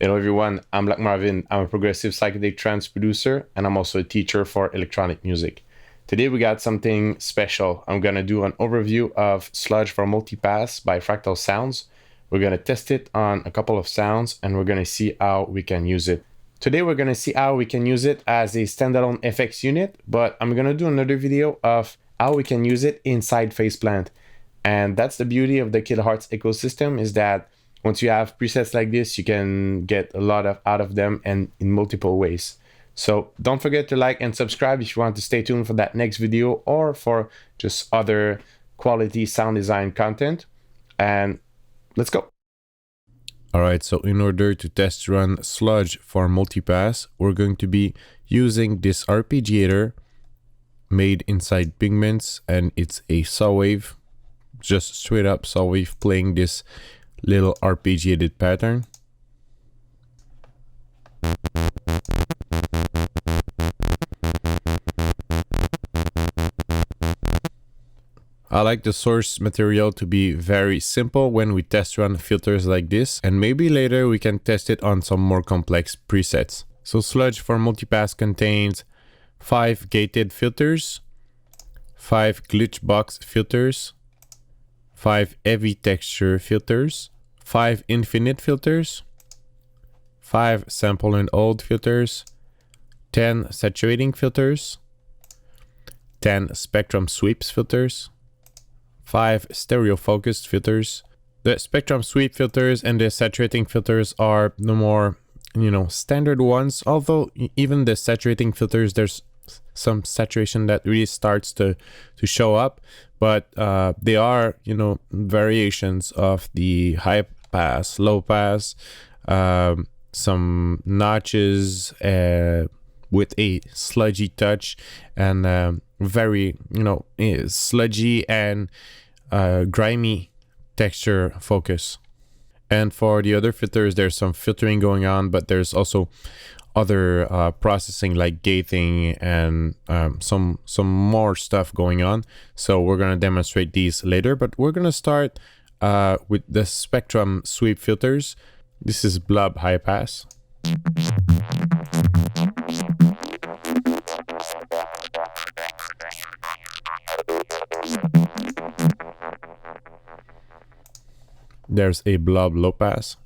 Hello everyone, I'm Marvin. I'm a progressive psychedelic trance producer and I'm also a teacher for electronic music. Today we got something special. I'm gonna do an overview of Sludge for Multipass by Fractal Sounds. We're gonna test it on a couple of sounds and we're gonna see how we can use it. Today we're gonna see how we can use it as a standalone FX unit, but I'm gonna do another video of how we can use it inside Faceplant. And that's the beauty of the Kilohearts ecosystem, is that once you have presets like this, you can get a lot out of them and in multiple ways. So don't forget to like and subscribe if you want to stay tuned for that next video or for just other quality sound design content. And let's go. All right, so in order to test run Sludge for Multipass, we're going to be using this arpeggiator made inside Pigments, and it's a saw wave, just straight up saw wave playing this little arpeggiated pattern. I like the source material to be very simple when we test run filters like this, and maybe later we can test it on some more complex presets. So Sludge for Multipass contains 5 gated filters, 5 glitch box filters, 5 heavy texture filters, 5 infinite filters, 5 sample and hold filters, 10 saturating filters, 10 spectrum sweeps filters, 5 stereo focused filters. The spectrum sweep filters and the saturating filters are the more, standard ones, although even the saturating filters, there's some saturation that really starts to show up, but they are variations of the high pass, low pass, some notches with a sludgy touch, and very sludgy and grimy texture focus. And for the other filters, there's some filtering going on, but there's also other processing like gating and some more stuff going on. So we're going to demonstrate these later, but we're going to start with the spectrum sweep filters. This is blob high pass. There's a blob low pass.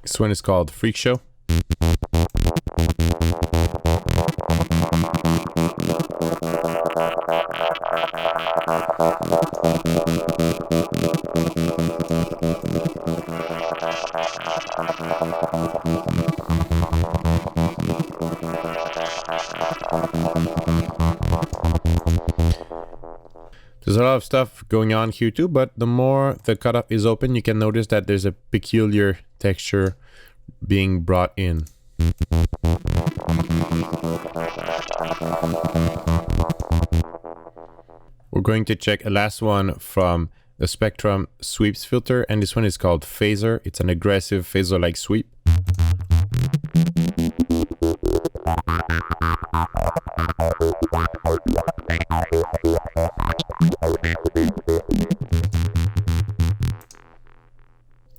This one is called Freak Show. There's a lot of stuff going on here too, but the more the cutoff is open, you can notice that there's a peculiar texture being brought in. We're going to check a last one from the spectrum sweeps filter, and this one is called phaser. It's an aggressive phaser-like sweep.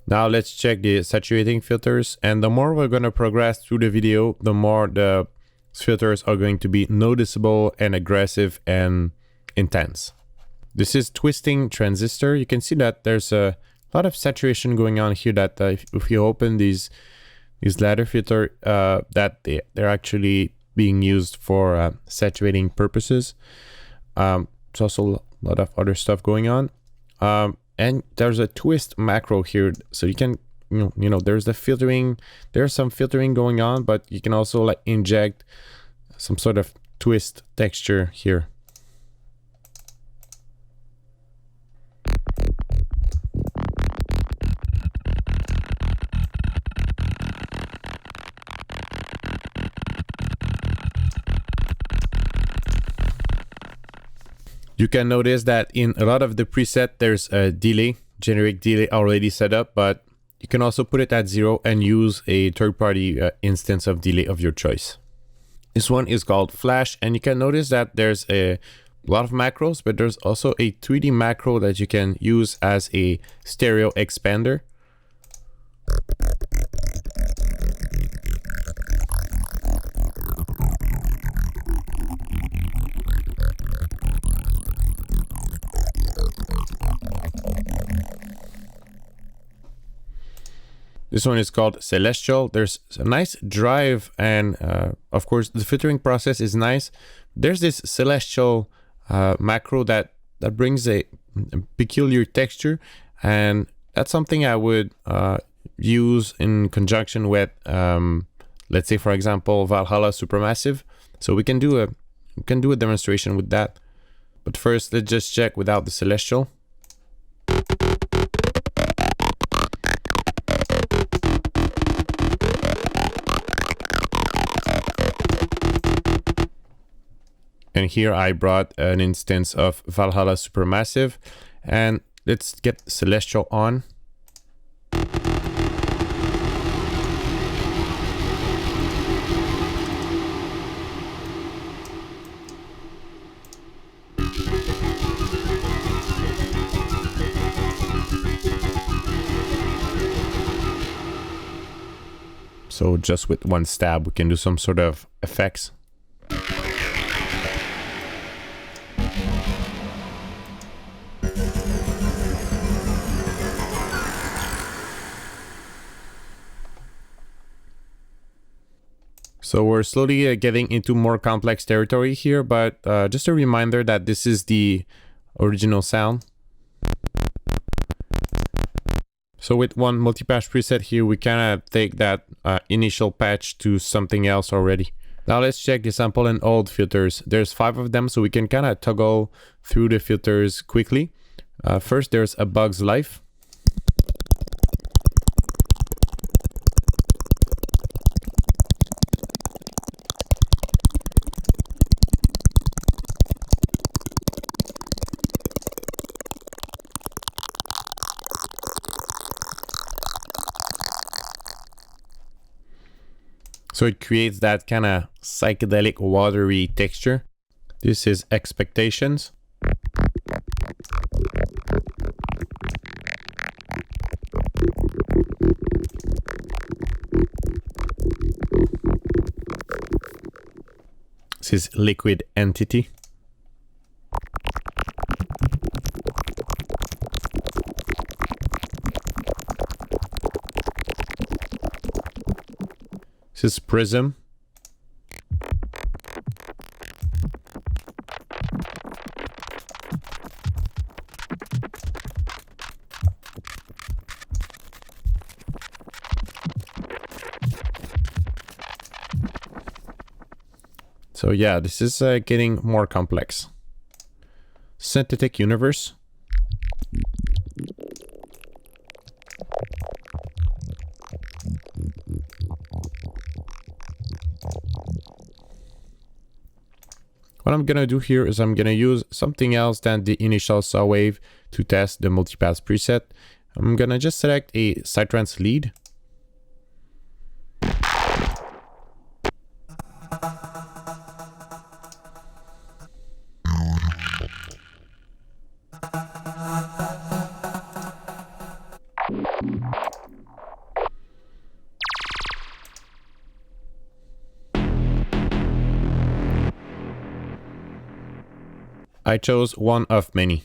Now let's check the saturating filters, and the more we're going to progress through the video, the more the filters are going to be noticeable and aggressive and intense. This is twisting transistor. You can see that there's a lot of saturation going on here, that if you open these ladder filter, that they're actually being used for saturating purposes. There's also a lot of other stuff going on. And there's a twist macro here, so you can, there's the filtering, there's some filtering going on, but you can also like inject some sort of twist texture here. You can notice that in a lot of the preset, there's a delay, generic delay already set up, but you can also put it at 0 and use a third-party instance of delay of your choice. This one is called Flash, and you can notice that there's a lot of macros, but there's also a 3D macro that you can use as a stereo expander. This one is called Celestial. There's a nice drive, and of course the filtering process is nice. There's this Celestial macro that brings a peculiar texture, and that's something I would use in conjunction with, let's say, for example, Valhalla Supermassive. So we can do a demonstration with that. But first, let's just check without the Celestial. And here I brought an instance of Valhalla Supermassive, and let's get Celestial on. So just with one stab, we can do some sort of effects. So we're slowly getting into more complex territory here, but just a reminder that this is the original sound. So with one multipass preset here, we kind of take that initial patch to something else already. Now let's check the sample and hold filters. There's 5 of them, so we can kind of toggle through the filters quickly. First, there's A Bug's Life. So it creates that kind of psychedelic watery texture. This is Expectations. This is Liquid Entity. This is Prism. So yeah, this is getting more complex. Synthetic Universe. What I'm gonna do here is I'm gonna use something else than the initial saw wave to test the multipass preset. I'm gonna just select a Psytrance lead. I chose one of many.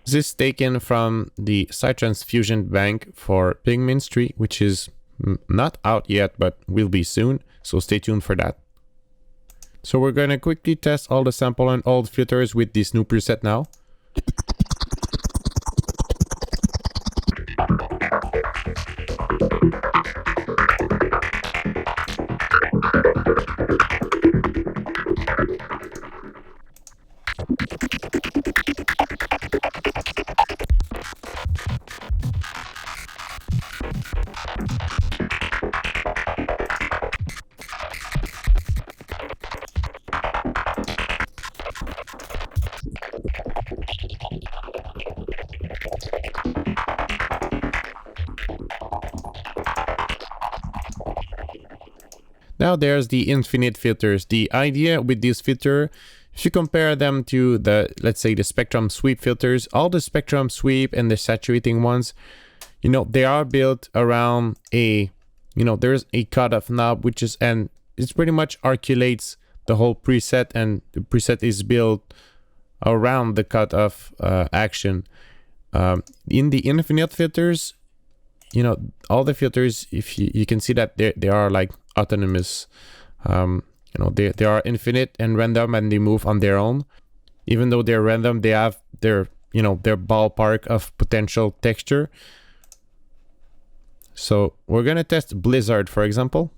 This is taken from the Psytrance Fusion Bank for Pigmentry, which is not out yet, but will be soon, so stay tuned for that. So we're gonna quickly test all the sample and hold filters with this new preset now. Now there's the infinite filters. The idea with this filter, if you compare them to the, let's say, the spectrum sweep filters, all the spectrum sweep and the saturating ones, you know, they are built around a, you know, there's a cutoff knob, which is, and it's pretty much articulates the whole preset, and the preset is built around the cutoff action. In the infinite filters, you know, all the filters, if you can see that they are like autonomous. You know, they are infinite and random, and they move on their own. Even though they're random, they have their, you know, their ballpark of potential texture. So we're gonna test Blizzard, for example.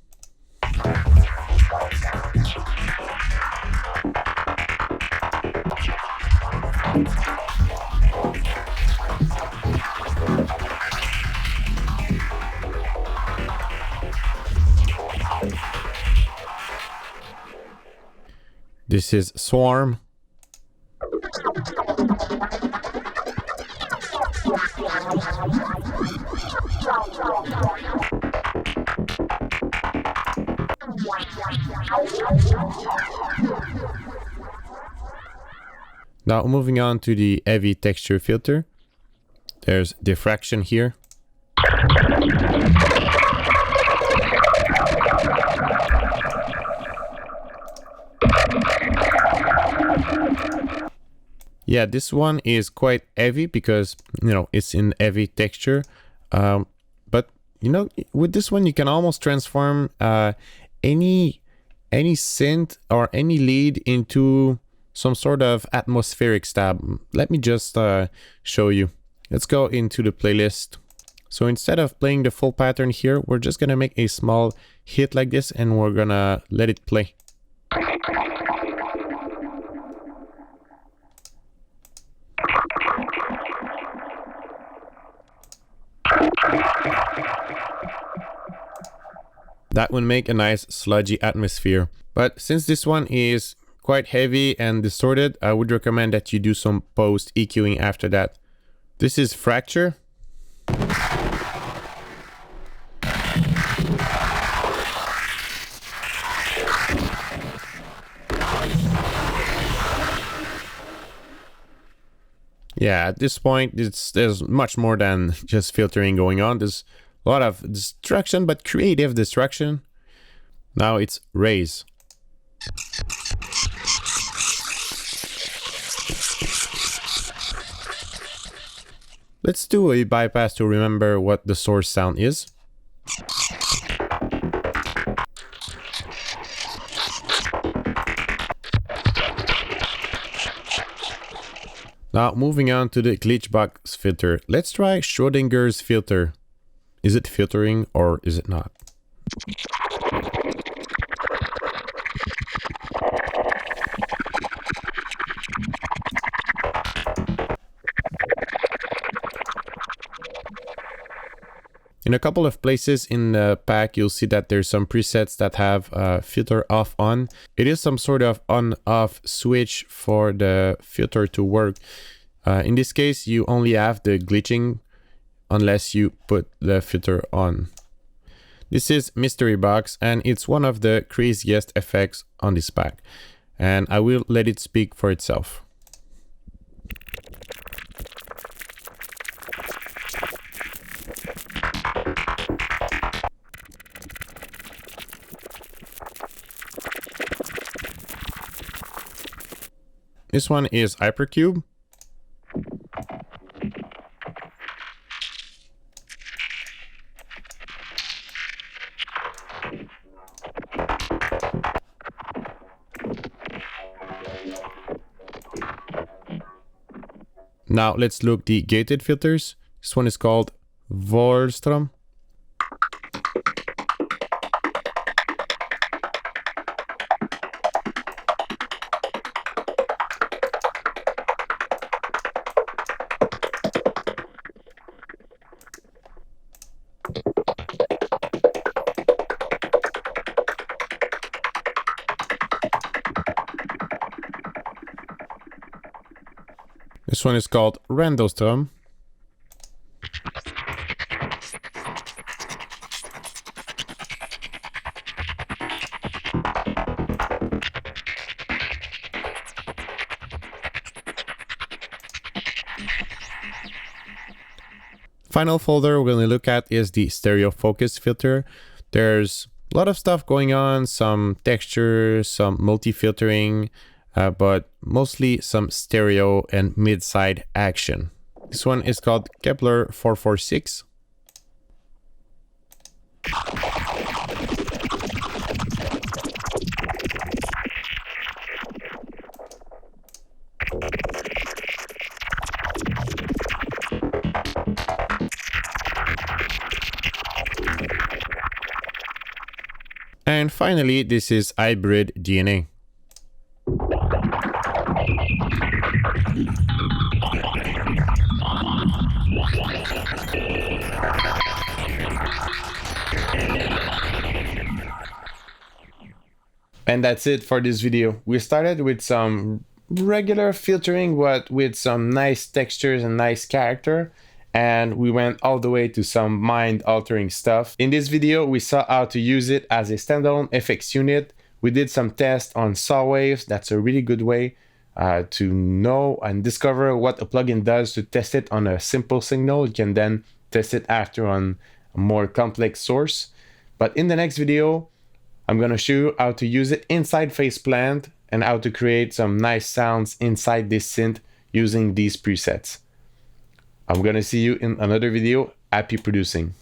This is Swarm. Now moving on to the heavy texture filter. There's diffraction here. Yeah, this one is quite heavy because, you know, it's in heavy texture. But, you know, with this one, you can almost transform any synth or any lead into some sort of atmospheric stab. Let me just show you. Let's go into the playlist. So instead of playing the full pattern here, we're just gonna make a small hit like this, and we're gonna let it play. That would make a nice sludgy atmosphere. But since this one is quite heavy and distorted, I would recommend that you do some post EQing after that. This is Fracture. Yeah, at this point, there's much more than just filtering going on. There's a lot of destruction, but creative destruction. Now it's Raise. Let's do a bypass to remember what the source sound is. Now moving on to the glitch box filter. Let's try Schrodinger's filter. Is it filtering or is it not? In a couple of places in the pack, you'll see that there's some presets that have filter off on. It is some sort of on-off switch for the filter to work. In this case, you only have the glitching unless you put the filter on. This is Mystery Box, and it's one of the craziest effects on this pack. And I will let it speak for itself. This one is Hypercube. Now let's look the gated filters. This one is called Volstrom. This one is called Randostrom. Final folder we're going to look at is the stereo focus filter. There's a lot of stuff going on, some textures, some multi-filtering, but mostly some stereo and mid-side action. This one is called Kepler 446. And finally, this is Hybrid DNA. And that's it for this video. We started with some regular filtering, but with some nice textures and nice character. And we went all the way to some mind-altering stuff. In this video, we saw how to use it as a standalone FX unit. We did some tests on saw waves. That's a really good way to know and discover what a plugin does to test it on a simple signal. You can then test it after on a more complex source. But in the next video, I'm going to show you how to use it inside Faceplant and how to create some nice sounds inside this synth using these presets. I'm going to see you in another video. Happy producing.